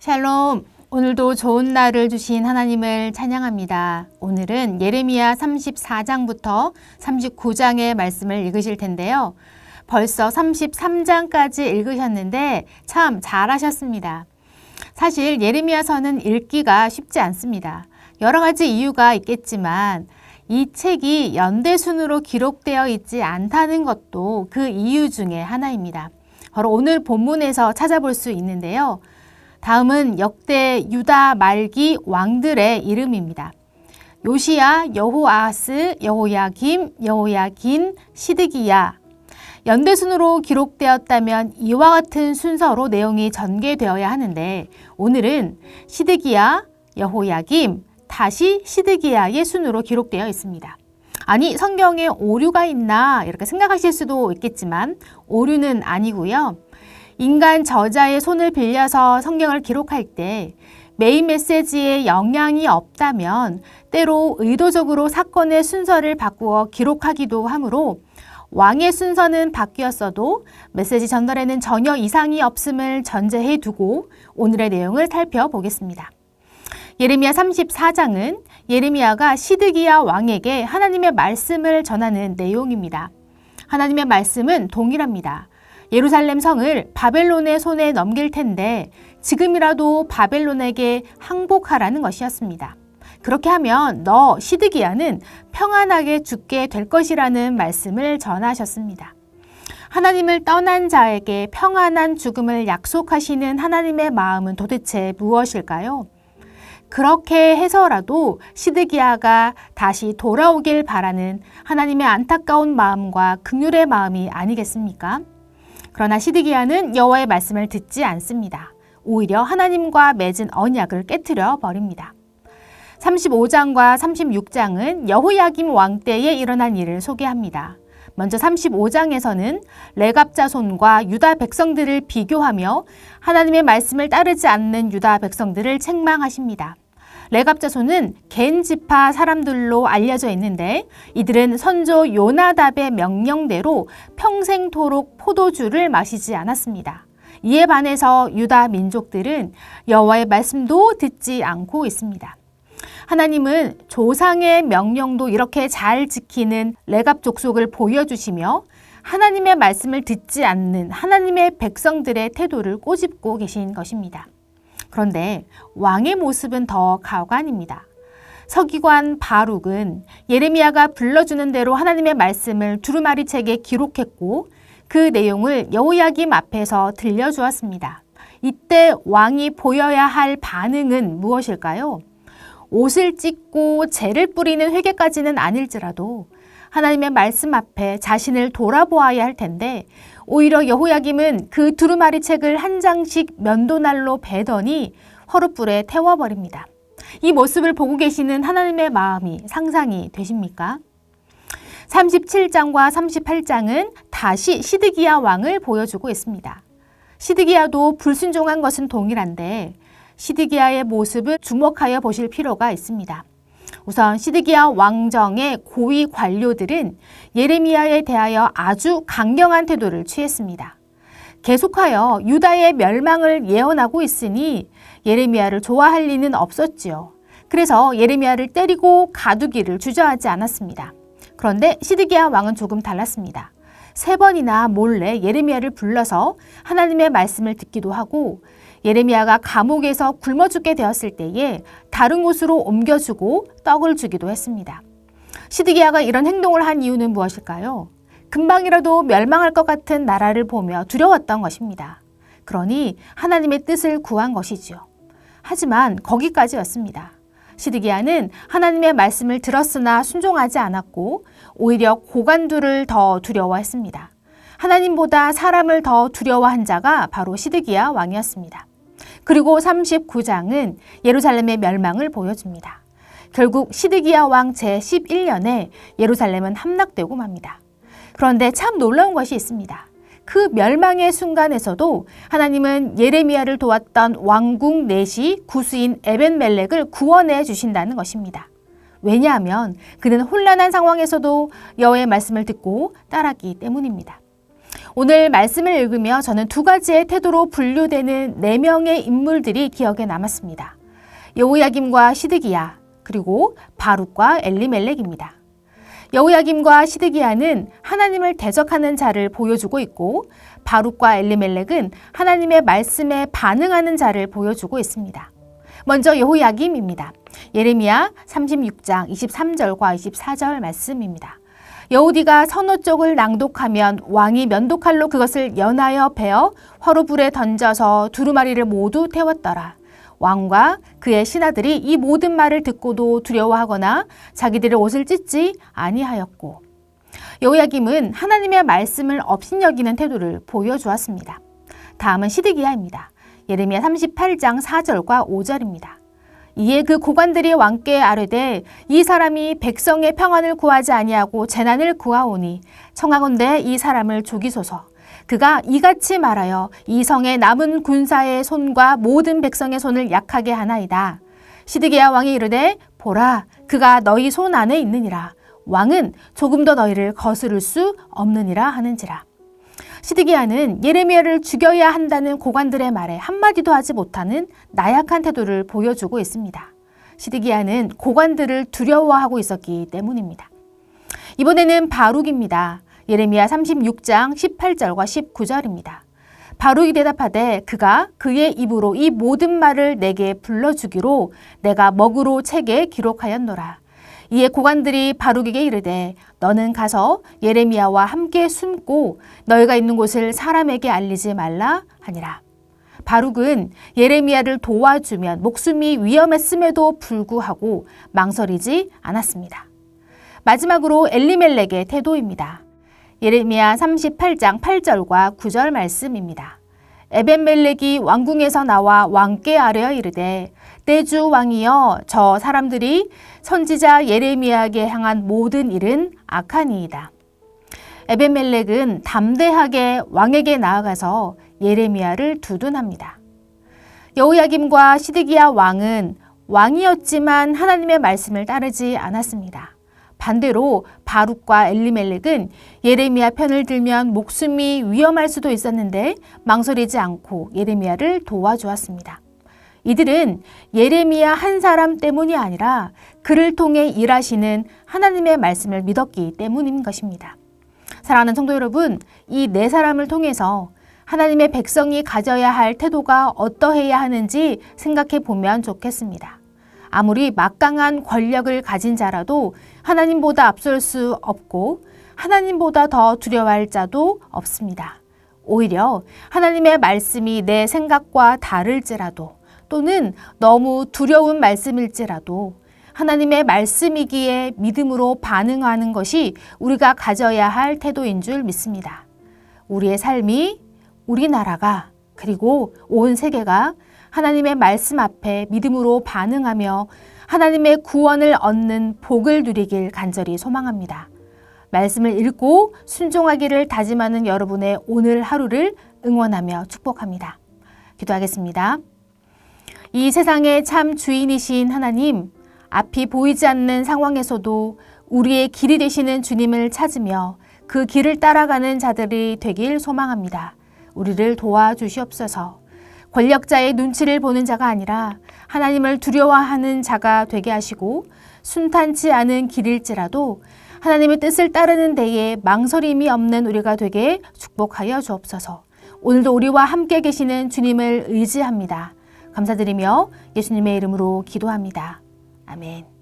샬롬! 오늘도 좋은 날을 주신 하나님을 찬양합니다. 오늘은 예레미야 34장부터 39장의 말씀을 읽으실 텐데요. 벌써 33장까지 읽으셨는데 참 잘하셨습니다. 사실 예레미야서는 읽기가 쉽지 않습니다. 여러 가지 이유가 있겠지만 이 책이 연대순으로 기록되어 있지 않다는 것도 그 이유 중에 하나입니다. 바로 오늘 본문에서 찾아볼 수 있는데요. 다음은 역대 유다 말기 왕들의 이름입니다. 요시야, 여호아스, 여호야김, 여호야긴, 시드기야. 연대순으로 기록되었다면 이와 같은 순서로 내용이 전개되어야 하는데 오늘은 시드기야, 여호야김, 다시 시드기야의 순으로 기록되어 있습니다. 아니, 성경에 오류가 있나 이렇게 생각하실 수도 있겠지만 오류는 아니고요. 인간 저자의 손을 빌려서 성경을 기록할 때 메인 메시지에 영향이 없다면 때로 의도적으로 사건의 순서를 바꾸어 기록하기도 하므로 왕의 순서는 바뀌었어도 메시지 전달에는 전혀 이상이 없음을 전제해 두고 오늘의 내용을 살펴보겠습니다. 예레미야 34장은 예레미야가 시드기야 왕에게 하나님의 말씀을 전하는 내용입니다. 하나님의 말씀은 동일합니다. 예루살렘 성을 바벨론의 손에 넘길 텐데 지금이라도 바벨론에게 항복하라는 것이었습니다. 그렇게 하면 너 시드기야는 평안하게 죽게 될 것이라는 말씀을 전하셨습니다. 하나님을 떠난 자에게 평안한 죽음을 약속하시는 하나님의 마음은 도대체 무엇일까요? 그렇게 해서라도 시드기야가 다시 돌아오길 바라는 하나님의 안타까운 마음과 긍휼의 마음이 아니겠습니까? 그러나 시드기야는 여호와의 말씀을 듣지 않습니다. 오히려 하나님과 맺은 언약을 깨트려 버립니다. 35장과 36장은 여호야김 왕 때에 일어난 일을 소개합니다. 먼저 35장에서는 레갑 자손과 유다 백성들을 비교하며 하나님의 말씀을 따르지 않는 유다 백성들을 책망하십니다. 레갑 자손은 겐 지파 사람들로 알려져 있는데 이들은 선조 요나답의 명령대로 평생토록 포도주를 마시지 않았습니다. 이에 반해서 유다 민족들은 여호와의 말씀도 듣지 않고 있습니다. 하나님은 조상의 명령도 이렇게 잘 지키는 레갑 족속을 보여주시며 하나님의 말씀을 듣지 않는 하나님의 백성들의 태도를 꼬집고 계신 것입니다. 그런데 왕의 모습은 더 가관입니다. 서기관 바룩은 예레미야가 불러주는 대로 하나님의 말씀을 두루마리 책에 기록했고 그 내용을 여호야김 앞에서 들려주었습니다. 이때 왕이 보여야 할 반응은 무엇일까요? 옷을 찢고 재를 뿌리는 회개까지는 아닐지라도 하나님의 말씀 앞에 자신을 돌아보아야 할 텐데 오히려 여호야김은 그 두루마리 책을 한 장씩 면도날로 베더니 화롯불에 태워버립니다. 이 모습을 보고 계시는 하나님의 마음이 상상이 되십니까? 37장과 38장은 다시 시드기야 왕을 보여주고 있습니다. 시드기야도 불순종한 것은 동일한데 시드기야의 모습을 주목하여 보실 필요가 있습니다. 우선 시드기야 왕정의 고위 관료들은 예레미야에 대하여 아주 강경한 태도를 취했습니다. 계속하여 유다의 멸망을 예언하고 있으니 예레미야를 좋아할 리는 없었지요. 그래서 예레미야를 때리고 가두기를 주저하지 않았습니다. 그런데 시드기야 왕은 조금 달랐습니다. 3번이나 몰래 예레미야를 불러서 하나님의 말씀을 듣기도 하고 예레미야가 감옥에서 굶어 죽게 되었을 때에 다른 곳으로 옮겨주고 떡을 주기도 했습니다. 시드기야가 이런 행동을 한 이유는 무엇일까요? 금방이라도 멸망할 것 같은 나라를 보며 두려웠던 것입니다. 그러니 하나님의 뜻을 구한 것이지요. 하지만 거기까지였습니다. 시드기야는 하나님의 말씀을 들었으나 순종하지 않았고 오히려 고관두를 더 두려워했습니다. 하나님보다 사람을 더 두려워한 자가 바로 시드기야 왕이었습니다. 그리고 39장은 예루살렘의 멸망을 보여줍니다. 결국 시드기야 왕 제11년에 예루살렘은 함락되고 맙니다. 그런데 참 놀라운 것이 있습니다. 그 멸망의 순간에서도 하나님은 예레미야를 도왔던 왕궁 내시 구스인 에벤멜렉을 구원해 주신다는 것입니다. 왜냐하면 그는 혼란한 상황에서도 여호와의 말씀을 듣고 따랐기 때문입니다. 오늘 말씀을 읽으며 저는 두 가지의 태도로 분류되는 4명의 인물들이 기억에 남았습니다. 여호야김과 시드기야, 그리고 바룩과 엘리멜렉입니다. 여호야김과 시드기야는 하나님을 대적하는 자를 보여주고 있고 바룩과 엘리멜렉은 하나님의 말씀에 반응하는 자를 보여주고 있습니다. 먼저 여호야김입니다. 예레미야 36장 23절과 24절 말씀입니다. 여호디가 선호 쪽을 낭독하면 왕이 면도칼로 그것을 연하여 베어 화로불에 던져서 두루마리를 모두 태웠더라. 왕과 그의 신하들이 이 모든 말을 듣고도 두려워하거나 자기들의 옷을 찢지 아니하였고, 여호야김은 하나님의 말씀을 업신여기는 태도를 보여주었습니다. 다음은 시드기야입니다. 예레미야 38장 4절과 5절입니다. 이에 그 고관들이 왕께 아뢰되 이 사람이 백성의 평안을 구하지 아니하고 재난을 구하오니 청하건대 이 사람을 죽이소서. 그가 이같이 말하여 이 성의 남은 군사의 손과 모든 백성의 손을 약하게 하나이다. 시드기야 왕이 이르되 보라, 그가 너희 손 안에 있느니라. 왕은 조금 더 너희를 거스를 수 없느니라 하는지라. 시드기야는 예레미야를 죽여야 한다는 고관들의 말에 한마디도 하지 못하는 나약한 태도를 보여주고 있습니다. 시드기야는 고관들을 두려워하고 있었기 때문입니다. 이번에는 바룩입니다. 예레미야 36장 18절과 19절입니다. 바룩이 대답하되 그가 그의 입으로 이 모든 말을 내게 불러주기로 내가 먹으로 책에 기록하였노라. 이에 고관들이 바룩에게 이르되 너는 가서 예레미야와 함께 숨고 너희가 있는 곳을 사람에게 알리지 말라 하니라. 바룩은 예레미야를 도와주면 목숨이 위험했음에도 불구하고 망설이지 않았습니다. 마지막으로 엘리멜렉의 태도입니다. 예레미야 38장 8절과 9절 말씀입니다. 에벤멜렉이 왕궁에서 나와 왕께 아뢰어 이르되 떼주 왕이여, 저 사람들이 선지자 예레미야에게 향한 모든 일은 악하니이다. 에벤멜렉은 담대하게 왕에게 나아가서 예레미야를 두둔합니다. 여호야김과 시드기야 왕은 왕이었지만 하나님의 말씀을 따르지 않았습니다. 반대로 바룩과 엘리멜렉은 예레미야 편을 들면 목숨이 위험할 수도 있었는데 망설이지 않고 예레미야를 도와주었습니다. 이들은 예레미야 한 사람 때문이 아니라 그를 통해 일하시는 하나님의 말씀을 믿었기 때문인 것입니다. 사랑하는 성도 여러분, 이 4사람을 통해서 하나님의 백성이 가져야 할 태도가 어떠해야 하는지 생각해 보면 좋겠습니다. 아무리 막강한 권력을 가진 자라도 하나님보다 앞설 수 없고 하나님보다 더 두려워할 자도 없습니다. 오히려 하나님의 말씀이 내 생각과 다를지라도 또는 너무 두려운 말씀일지라도 하나님의 말씀이기에 믿음으로 반응하는 것이 우리가 가져야 할 태도인 줄 믿습니다. 우리의 삶이, 우리나라가, 그리고 온 세계가 하나님의 말씀 앞에 믿음으로 반응하며 하나님의 구원을 얻는 복을 누리길 간절히 소망합니다. 말씀을 읽고 순종하기를 다짐하는 여러분의 오늘 하루를 응원하며 축복합니다. 기도하겠습니다. 이 세상의 참 주인이신 하나님, 앞이 보이지 않는 상황에서도 우리의 길이 되시는 주님을 찾으며 그 길을 따라가는 자들이 되길 소망합니다. 우리를 도와주시옵소서. 권력자의 눈치를 보는 자가 아니라 하나님을 두려워하는 자가 되게 하시고 순탄치 않은 길일지라도 하나님의 뜻을 따르는 데에 망설임이 없는 우리가 되게 축복하여 주옵소서. 오늘도 우리와 함께 계시는 주님을 의지합니다. 감사드리며 예수님의 이름으로 기도합니다. 아멘.